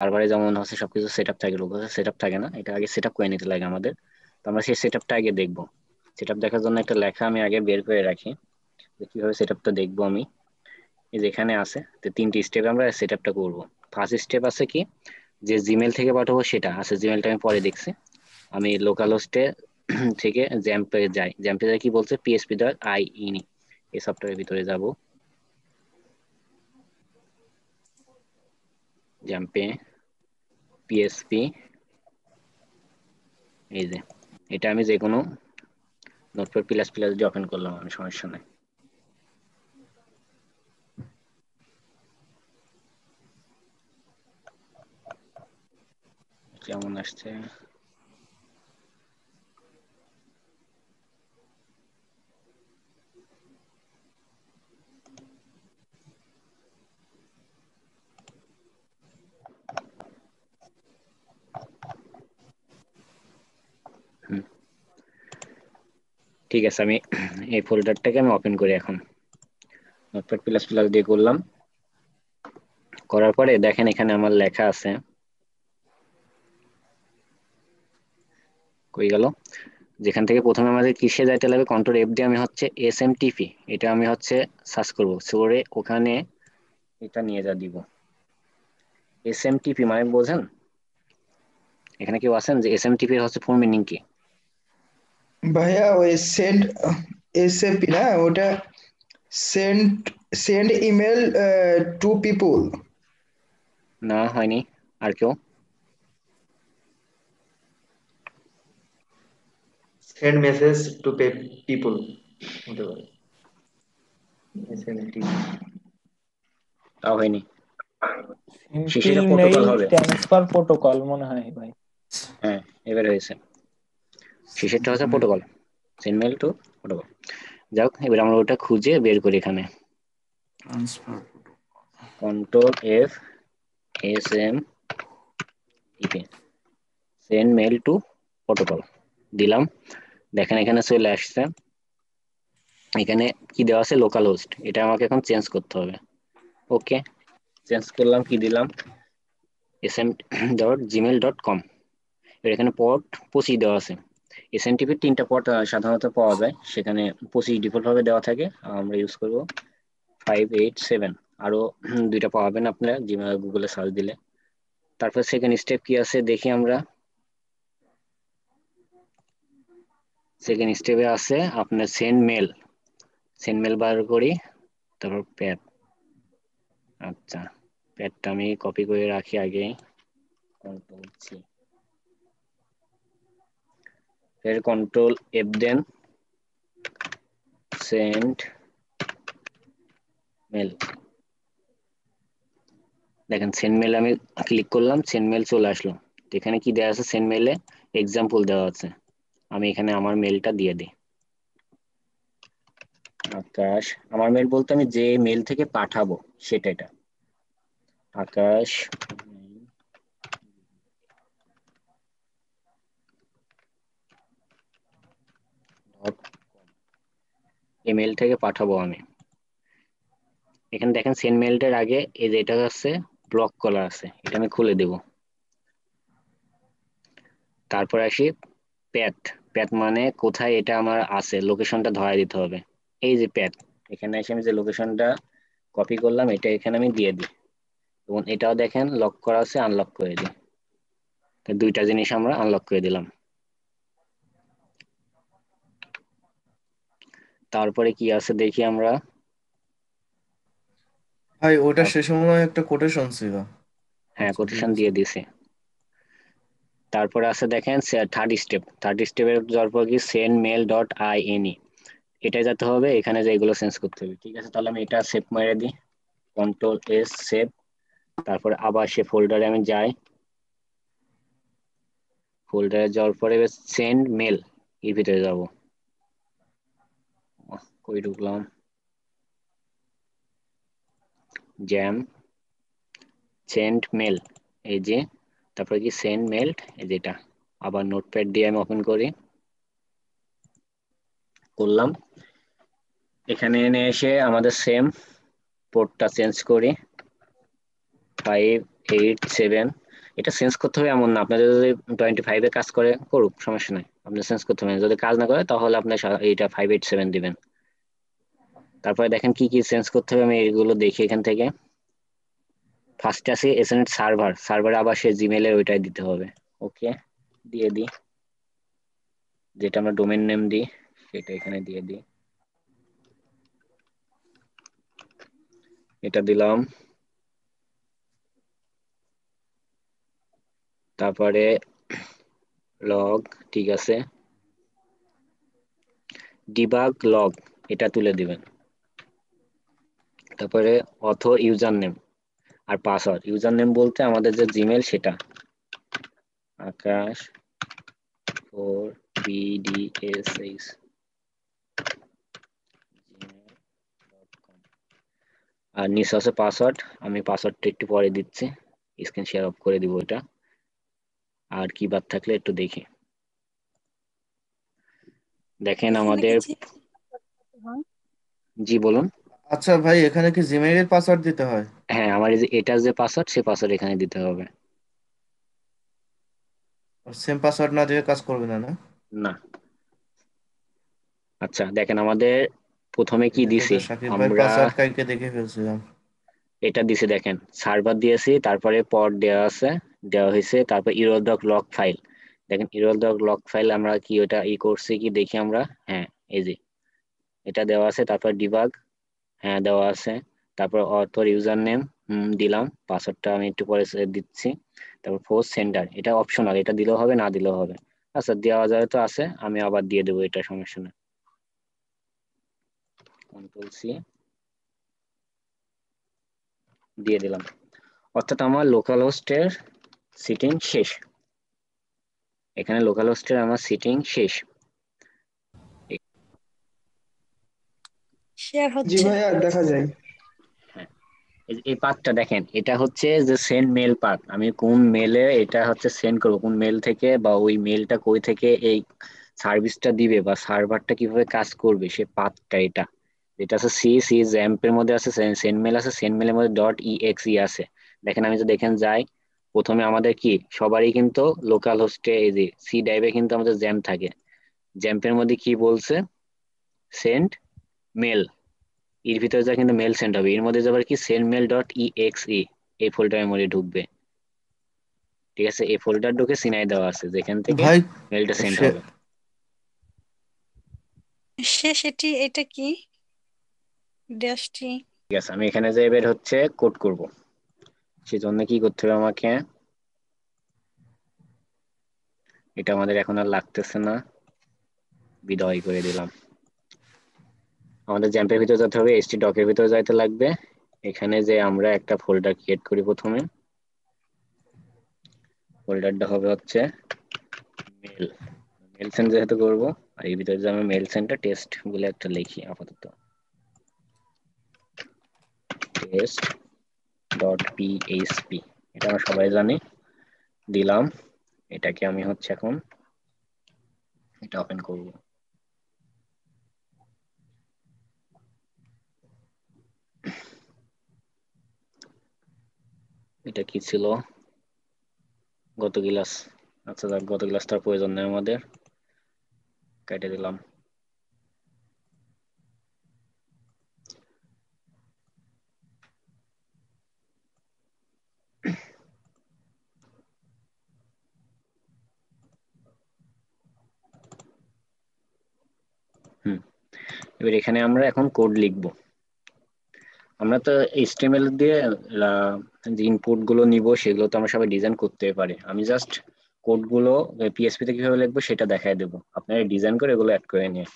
সার্ভারে যেমন হচ্ছে সবকিছু সেট আপ থাকে, লোকাল সেট আপ থাকে না, এটা আগে সেট আপ করে নিতে লাগে আমাদের। তো আমরা সেই সেট আপটা আগে দেখবো। সেট আপ দেখার জন্য একটা লেখা আমি আগে বের করে রাখি, যে কিভাবে সেট আপটা দেখবো আমি। এই যেখানে আছে, তো তিনটি স্টেপে আমরা সেট আপটা করবো। ফার্স্ট স্টেপ আছে কি, যে জিমেল থেকে পাঠাবো সেটা আছে, জিমেলটা আমি পরে দেখছি। আমি লোকাল হোস্টে থেকে জ্যাম্পে যাই, জ্যাম্পে যাই কি বলছে, পিএসপি ডট আই ইনি এই সফটওয়্যারের ভিতরে যাব। জ্যাম্পে পিএসপি, এই যে এটা আমি যে কোনো নোটপ্যাড প্লাস প্লাস দিয়ে ওপেন করলাম, আমি সমস্যা নাই। কেমন আসছে? হুম, ঠিক আছে, আমি এই ফোল্ডারটাকে আমি ওপেন করি এখন। নোটপ্যাড প্লাস প্লাস দিয়ে করলাম, করার পরে দেখেন এখানে আমার লেখা আছে, কই গেল, যেখান থেকে প্রথমে আমাদের কিসে যাইতে লাগবে, কন্ট্রোল এফ দিয়ে আমি হচ্ছে এসএমটিপি, এটা আমি হচ্ছে সার্চ করবো, করে ওখানে এটা নিয়ে যা দিব। এসএমটিপি মানে বোঝেন? এখানে কেউ আছেন যে এসএমটিপি হচ্ছে ফুল মিনিং কি? ভাইয়া ওই সেন্ড এসএপি না ওটা, send send email to people. না হয়নি, আর কেউ? Send message to people হতে পারে। এসএমটিপি, তাও হয়নি। সিম্পল শিশিটা প্রোটোকল মেইল হবে। ট্রান্সফার প্রোটোকল মনে হয় ভাই। হ্যাঁ, এবার হয়েছে, শিশিরটা হচ্ছে protocol, send mail to protocol. যাক, এবার আমরা ওটা খুঁজে বের করি এখানে। Transfer control F, S M TP, send mail to protocol দিলাম। দেখেন এখানে চলে আসছে, এখানে কি দেওয়া আছে, লোকাল হোস্ট, এটা আমাকে এখন চেঞ্জ করতে হবে। ওকে, চেঞ্জ করলাম, কি দিলাম, sm.gmail.com। এখানে পোর্ট 25 দেওয়া আছে। এসএনটিপির 3টা পোর্ট সাধারণত পাওয়া যায়, সেখানে 25 ডিফল্ট ভাবে দেওয়া থাকে, আমরা ইউজ করব 587। আরো 2টা পাবেন আপনারা জিমেল গুগলে সার্চ দিলে। তারপর সেকেন্ড স্টেপ কি আছে দেখি আমরা। সেকেন্ড স্টেপে আছে আপনার সেন্ড মেল, সেন্ড মেল বার করি, তারপর প্যাথ। আচ্ছা, প্যাথটা আমি কপি করে রাখি আগে, কন্ট্রোল সি, এর কন্ট্রোল এফ দেন, সেন্ড মেল। দেখেন সেন্ড মেল আমি ক্লিক করলাম, সেন্ড মেল চলে আসলো। তো এখানে কি দেওয়া আছে, সেন্ড মেলে এক্সাম্পল দেওয়া আছে, আমি এখানে আমার মেলটা দিয়ে দিই। আকাশ, আমার মেল বলতে আমি যে মেল থেকে পাঠাবো সেটা, এটা আকাশ ইমেল থেকে পাঠাবো আমি। এখানে দেখেন সেন্ড মেলটার আগে এই যে এটা আছে ব্লক করা আছে, এটা আমি খুলে দেব। তারপর আসি প্যাথ, প্যাথ মানে কোথায় এটা আমার আছে, লোকেশনটা ধরায় দিতে হবে। এই যে প্যাথ, এখানে এসে আমি যে লোকেশনটা কপি করলাম এটা এখানে আমি দিয়ে দিই, এবং এটাও দেখেন লক করা আছে, আনলক করে দিই। তো 2টা জিনিস আমরা আনলক করে দিলাম। তারপরে কি আছে দেখি আমরা। ভাই ওটা তার- শেষে মনে হয় একটা কোটেশন ছিল। হ্যাঁ, আচ্ছা ঠিক কোটেশন আছে। দিয়ে দিছি। তারপরে আছে দেখেন থার্ড স্টেপ, থার্ড স্টেপে যাওয়ার পর কি সেন্ড মেল ডট আই এনই, এটা যেতে হবে, এখানে যে এগুলো চেঞ্জ করতে হবে। ঠিক আছে, তাহলে আমি এটা সেভ মেরে দিই, কন্ট্রোল এস সেভ। তারপরে আবার সে ফোল্ডারে আমি যাই, ফোল্ডারে যাওয়ার পরে সেন্ড মেল এর ভিতরে যাবো। কই ঢুকলাম, জ্যাম, সেন্ড মেল, এই যে, তারপরে কি সেন্ড মেল, এই যেটা। আবার নোটপ্যাড দিয়ে আমি ওপেন করি, করলাম। এখানে এনে এসে আমাদের পোর্টটা চেঞ্জ করি, 587। এটা চেঞ্জ করতে হবে এমন না, আপনাদের যদি 25-এ কাজ করে করুক, সমস্যা নাই, আপনি চেঞ্জ করতে হবে না। যদি কাজ না করে তাহলে আপনি এটা 587 দিবেন। তারপরে দেখেন কি কি চেঞ্জ করতে হবে, আমি এগুলো দেখি এখান থেকে। ফার্স্টে আছে এসএনএট সার্ভার, সার্ভারে আবার সে জিমেলের ওইটাই দিতে হবে। ওকে, দিয়ে দিই, যেটা আমরা ডোমেন নেম দিই সেটা এখানে দিয়ে দিই, এটা দিলাম। তারপরে লগ, ঠিক আছে, ডিবাগ লগ এটা তুলে দিবেন। তারপরে অথর ইউজার নেম আর পাসওয়ার্ড, ইউজার নেম বলতে আমাদের যে জিমেল সেটা আকাশ 4BDSH আর নিচে আছে পাসওয়ার্ড, আমি পাসওয়ার্ডটা একটু পরে দিচ্ছি, স্ক্রিন শেয়ার অফ করে দিব এটা। আর কি বাদ থাকলে একটু দেখি, দেখেন এখানে আমাদের। কিছু হয়। জি বলুন। আচ্ছা ভাই, এখানে কি জিমেইলের পাসওয়ার্ড দিতে হয়? হ্যাঁ, আমার এই যে এটা যে পাসওয়ার্ড, সে পাসওয়ার্ড এখানে দিতে হবে। সেম পাসওয়ার্ড না দিয়ে কাজ করবে না, না? না। আচ্ছা দেখেন আমাদের প্রথমে কি এটা দিছি তো সাকিব ভাই আমরা, পাসওয়ার্ড কালকে দেখে ফেলছিলাম। এটা দিছি দেখেন, সার্ভার দিয়েছি, তারপরে পড দেওয়া আছে, দেওয়া হয়েছে, তারপর ইউরোডক লগ ফাইল। দেখেন ইউরোডক লগ ফাইল আমরা কি ওটা করছি কি দেখি আমরা। হ্যাঁ, এই যে এটা দেওয়া আছে, তারপর ডিবাগ, হ্যাঁ দেওয়া আছে, তারপর অথর ইউজার নেম দিলাম, পাসওয়ার্ডটা আমি একটু পরে দিচ্ছি। তারপর ফোর্স সেন্টার, এটা অপশনাল, এটা দিলেও হবে না দিলেও হবে। আচ্ছা দেওয়া যায় তো আছে, আমি আবার দিয়ে দেবো, এটা সমস্যা না। কন্ট্রোল-C দিয়ে দিলাম, অর্থাৎ আমার লোকাল হোস্টের সিটিং শেষ। এখানে লোকাল হোস্টের আমার সিটিং শেষ। শেয়ার জি হচ্ছে। ভাইয়া, দেখা যায়। হ্যাঁ, এই পাথটা দেখেন, এটা হচ্ছে যে সেন্ড মেল পাথ, আমি কোন মেলে এটা হচ্ছে সেন্ড করবো, কোন মেল থেকে, বা ওই মেলটা কই থেকে এই সার্ভিসটা দিবে বা সার্ভারটা কিভাবে কাজ করবে, সে পাথটা এটা। এটা আছে সি সি জ্যাম্পের মধ্যে আছে, সেন্ড মেল আছে, সেন্ড মেলের মধ্যে .exe আছে। দেখেন আমি তো দেখেন যাই, প্রথমে আমাদের কি সবারই কিন্তু লোকাল হোস্টে এই যে সি ড্রাইভে কিন্তু আমাদের জ্যাম্প থাকে, জ্যাম্পের মধ্যে কি বলছে, সেন্ড মেল, এর ভিতরে যা কিন্তু মেল সেন্ড হবে, এর মধ্যে যাবার কি সেন্ড মেল .exe, এই ফোল্ডার মেমোরি ঢুকবে। ঠিক আছে, এই ফোল্ডার ঢুকে সিনাই দেওয়া আছে যেখান থেকে ভাই মেলটা সেন্ড সে হবে। সেটি এটা কি ড্যাশটি? ঠিক আছে, আমি এখানে যে এবার হচ্ছে কোড করব, সেজন্য কি করতে হবে আমাকে, এটা আমাদের এখন আর লাগতেছে না, বিদায় করে দিলাম। আমাদের জ্যাম্পের ভিতরে যেতে হবে, এসটি ডকের ভিতরে যাইতে লাগবে। এখানে যে আমরা একটা ফোল্ডার ক্রিয়েট করি, প্রথমে ফোল্ডারটা হবে হচ্ছে মেল, মেল সেন্ড যেহেতু করবো, আর এর ভিতরে যে আমি মেল সেন্ডটা টেস্ট বলে একটা লিখি আপাতত, টেস্ট .php, এটা আমরা সবাই জানি, দিলাম। এটাকে আমি হচ্ছে এখন এটা ওপেন করব। এটা কি ছিল, গত ক্লাস, আচ্ছা যাক, গত ক্লাসটার প্রয়োজন নেই আমাদের, কেটে দিলাম। হুম, এবার এখানে আমরা এখন কোড লিখব। আমরা তো এইচটিএমএল দিয়ে যে ইনপুট গুলো নিব সেগুলো তো আমরা সবাই ডিজাইন করতে পারি, আমি জাস্ট কোড গুলো পিএসপি তে কিভাবে লিখবো সেটা দেখাই দেবো, আপনারা ডিজাইন করে এগুলো অ্যাড করে নিয়ে।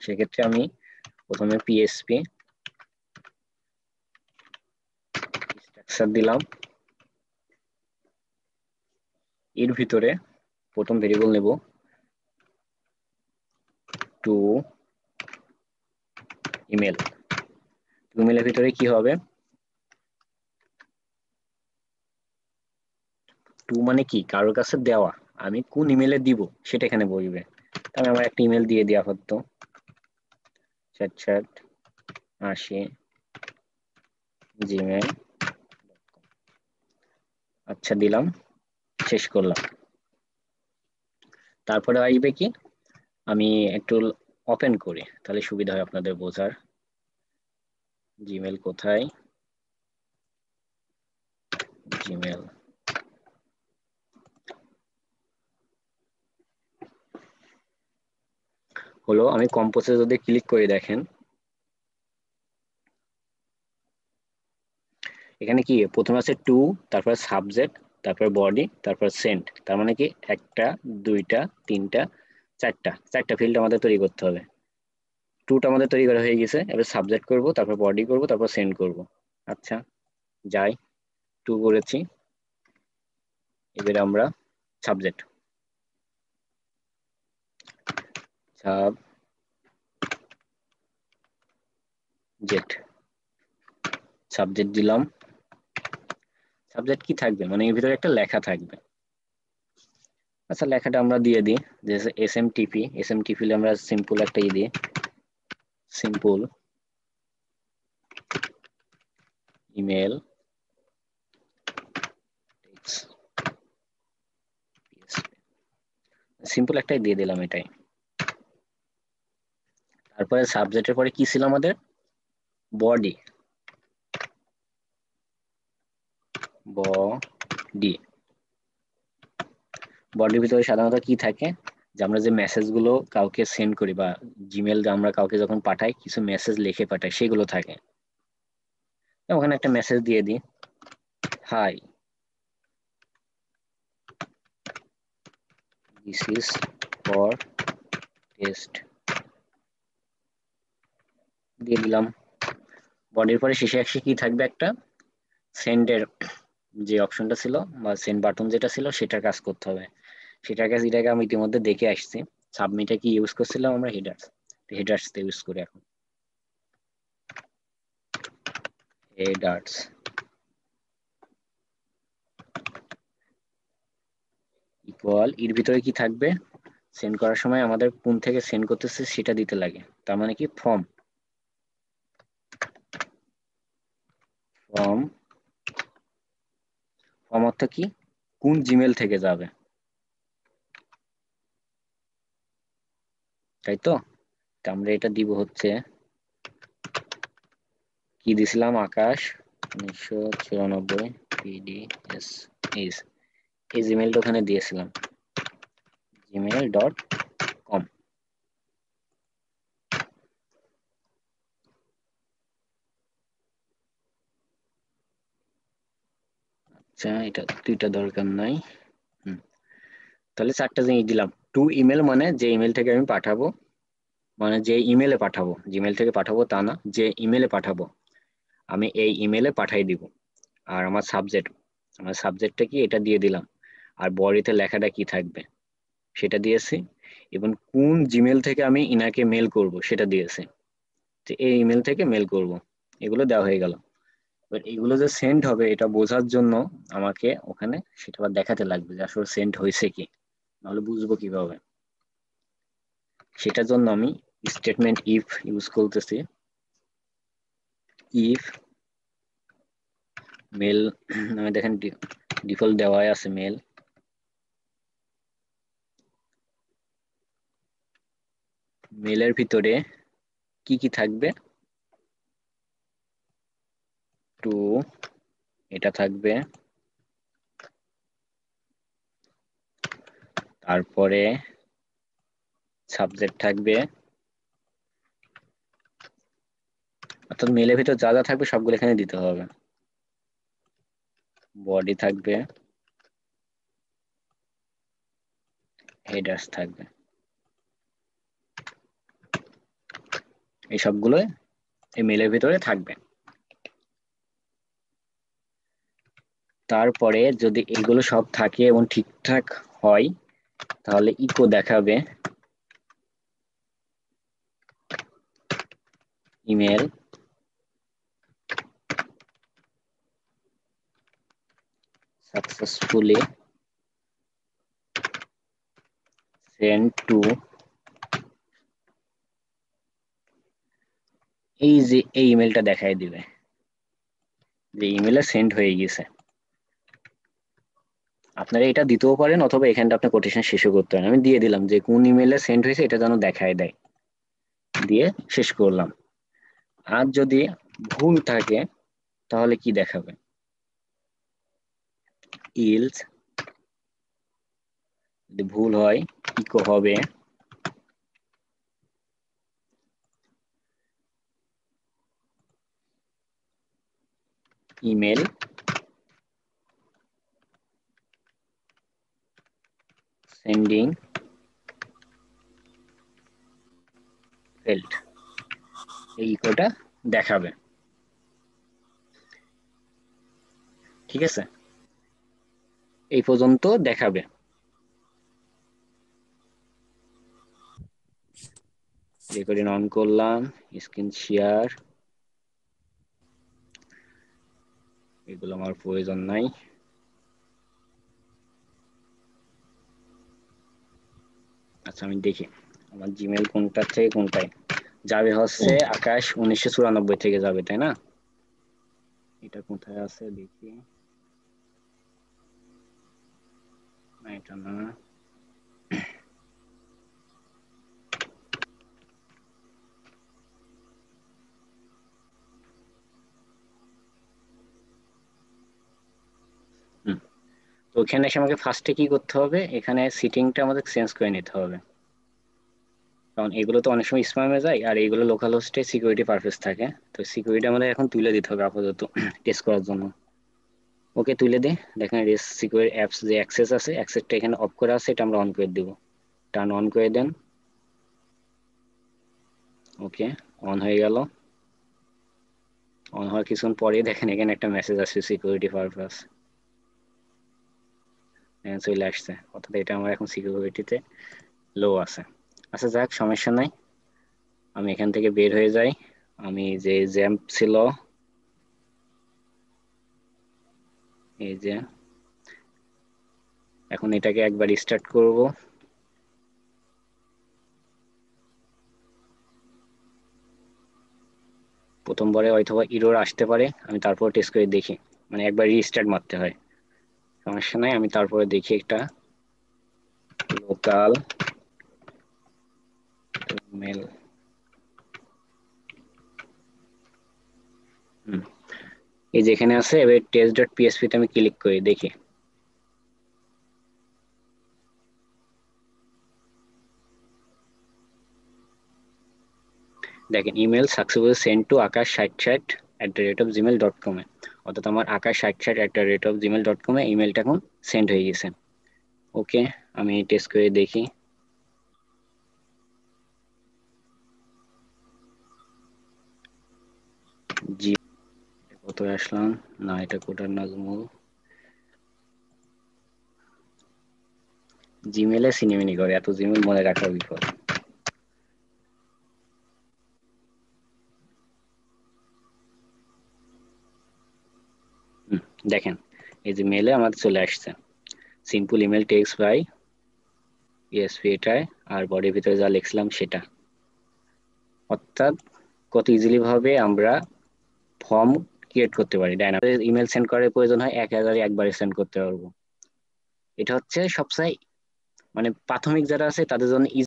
সেক্ষেত্রে আমি প্রথমে পিএসপি স্ট্রাকচার দিলাম, এর ভিতরে প্রথম ভেরিয়েবল নেব টু ইমেল, ইমেলের ভিতরে কি হবে, টু মানে কি কারোর কাছে দেওয়া, আমি কোন ইমেলে দিব সেটা এখানে বলবে। আমি আমার একটা ইমেল দিয়ে দেওয়া হতো, 80 জিমেল, আচ্ছা দিলাম, শেষ করলাম। তারপরে আসবে কি, আমি একটু ওপেন করি তাহলে সুবিধা হয় আপনাদের বোঝার। জিমেল কোথায়, জিমেল, হলো। আমি কম্পোজে যদি ক্লিক করে দেখেন, এখানে কি প্রথমে আছে টু, তারপর সাবজেক্ট, তারপর বডি, তারপর সেন্ট। তার মানে কি একটা, দুইটা, তিনটা, চারটা ফিল্ড আমাদের তৈরি করতে হবে। টুটা আমাদের তৈরি করা হয়ে গেছে, এবার সাবজেক্ট করব, তারপর বডি করব, তারপর সেন্ড করব। আচ্ছা যাই, টু করেছি, এবার আমরা সাবজেক্ট, সাবজেক্ট, সাবজেক্ট দিলাম। সাবজেক্ট কি থাকবে, মানে এর ভিতরে একটা লেখা থাকবে। আচ্ছা লেখাটা আমরা দিয়ে দিই যে এসএমটিপি। এসএমটিপি আমরা সিম্পল একটা দিই, সিম্পল ইমেল সিম্পল একটাই দিয়ে দিলাম এটাই। তারপরে সাবজেক্টের পরে কি ছিল আমাদের, বডি, বডি, বডির ভিতরে সাধারণত কি থাকে, যে আমরা যে মেসেজ গুলো কাউকে সেন্ড করি বা জিমেল আমরা কাউকে যখন পাঠাই কিছু মেসেজ লিখে পাঠাই সেগুলো থাকে। ওখানে একটা মেসেজ দিয়ে দিই, hi this is for test, দিয়ে দিলাম। বডির পরে শেষে একসে কি থাকবে, একটা সেন্ডের যে অপশনটা ছিল বা সেন্ড বাটন যেটা ছিল সেটার কাজ করতে হবে। সেটার কাজ, এটাকে আমি ইতিমধ্যে দেখে আসছি। সাবমিটে কি ইউজ করছিলাম আমরা, হেডার্স, হেডার্স ইউজ করি এখন, হেডার্স। ইকুয়াল, এর ভিতরে কি থাকবে, সেন্ড করার সময় আমাদের কোন থেকে সেন্ড করতেছে সেটা দিতে লাগে। তার মানে কি ফ্রম, ফ্রম, ফ্রম অর্থ কি, কোন জিমেল থেকে যাবে, তাই তো। তা আমরা এটা দিব হচ্ছে, কি দিছিলাম, আকাশ 1994 PDS, এই জিমেলটা ওখানে দিয়েছিলাম, gmail.com। আচ্ছা এটা দুইটা দরকার নাই। তাহলে চারটা জিনিস দিলাম। টু ইমেল মানে যে ইমেল থেকে আমি পাঠাবো, মানে যে ইমেলে পাঠাবো, জিমেল থেকে পাঠাবো তা না, যে ইমেলে পাঠাবো আমি এই ইমেলে পাঠাই দিব। আর আমার সাবজেক্ট, আমার সাবজেক্টটা কি এটা দিয়ে দিলাম। আর বডিতে লেখাটা কি থাকবে সেটা দিয়েছি, এবং কোন জিমেল থেকে আমি ইনাকে মেল করব সেটা দিয়েছি, যে এই ইমেল থেকে মেল করব, এগুলো দেওয়া হয়ে গেল। এবার এগুলো যে সেন্ড হবে এটা বোঝার জন্য আমাকে ওখানে সেটা আবার দেখাতে লাগবে যে আসলে সেন্ড হয়েছে কি, নাহলে বুঝবো কিভাবে। সেটার জন্য আমি স্টেটমেন্ট ইফ ইউজ করতেছি। ইফ মেল, আমি দেখেন ডিফল্ট দেওয়াই আছে মেল, মেলের ভিতরে কি কি থাকবে, টু এটা থাকবে, তারপরে সাবজেক্ট থাকবে, অর্থাৎ মেলের ভিতর যা যা থাকবে সবগুলো এখানে দিতে হবে, বডি থাকবে, হেডার্স থাকবে, এই সবগুলো এই মেলের ভিতরে থাকবে। তারপরে যদি এগুলো সব থাকে এবং ঠিকঠাক হয় তাহলে ইকো দেখাবে ইমেল successfully sent to, এই যে এই ইমেলটা দেখাই দিবে যে ইমেলে সেন্ড হয়ে গেছে। আপনারা এটা দিতেও পারেন অথবা এখানটা আপনার কোটেশন শেষও করতে পারেন। আমি দিয়ে দিলাম যে কোন ইমেলে সেন্ড হয়েছে এটা যেন দেখায় দেয়, দিয়ে শেষ করলাম। আর যদি ভুল থাকে তাহলে কি দেখাবে, ইলস যদি ভুল হয় ইকো হবে ইমেল সেন্ডিং ফেল্ড, এই ইকোটা দেখাবে। ঠিক আছে, এই পর্যন্ত দেখাবে। রেকর্ডিং অন করলাম, স্ক্রিন শেয়ার, এগুলো আমার প্রয়োজন নাই। আচ্ছা আমি দেখি আমার জিমেল কোনটা থেকে কোনটায় যাবে, হচ্ছে আকাশ 1994 থেকে যাবে, তাই না? এটা কোথায় আছে দেখি, না এটা না, তো ওখানে এসে আমাকে ফার্স্টে কি করতে হবে, এখানে সিটিংটা আমাদের চেঞ্জ করে নিতে হবে, কারণ এগুলো তো অনেক সময় স্প্যামে যায় আর এইগুলো লোকাল হোস্টে সিকিউরিটি পারপাস থাকে। তো সিকিউরিটি আমাদের এখন তুলে দিতে হবে আপাতত টেস্ট করার জন্য। ওকে তুলে দে, দেখেন রেস সিকিউর অ্যাপস যে অ্যাক্সেস আছে, অ্যাক্সেসটা এখানে অফ করা আছে, এটা আমরা অন করে দেব। টার্ন অন করে দেন। ওকে, অন হয়ে গেল। অন হওয়ার কিছুক্ষণ পরে দেখেন এখানে একটা মেসেজ আসছে সিকিউরিটি পারপাস, চলে আসছে, অর্থাৎ এটা আমার এখন সিকিউরিটিতে লো আছে। আচ্ছা যাক, সমস্যা নাই, আমি এখান থেকে বের হয়ে যাই। আমি যে জ্যাম্প ছিল, এই যে এখন এটাকে একবার স্টার্ট করব। প্রথমবারে হয়তোবা ইরর আসতে পারে, আমি তারপর টেস্ট করে দেখি, মানে একবার রিস্টার্ট মারতে হয়, সমস্যা নাই। আমি তারপরে দেখি একটা লোকাল মেল, এই যেখানে আছে, এবার test.php তে আমি ক্লিক করি দেখি। দেখেন email successfully send to akash6060@gmail.com এ, অর্থাৎ আমার akash6060@gmail.com এ ইমেলটা এখন সেন্ড হয়ে গেছে। ওকে, আমি টেস্ট করে দেখি। জি কত আসলাম, না এটা কোটার নাজমুল, জিমেলে সিনেমিনি করে, এত জিমেল মনে রাখা বিপদ। দেখেন এই যে মেলে আমাদের চলে আসছে, simple email text by ESP এটায়, আর বডির ভিতরে যা লিখছিলাম সেটা। অর্থাৎ কত ইজিলি ভাবে আমরা ফর্ম ক্রিয়েট করতে পারি, ডাইনামিক ইমেল সেন্ড করার প্রয়োজন হয় 1000 একবারে সেন্ড করতে পারবো। এটা হচ্ছে সবচেয়ে মানে প্রাথমিক যারা আছে তাদের জন্য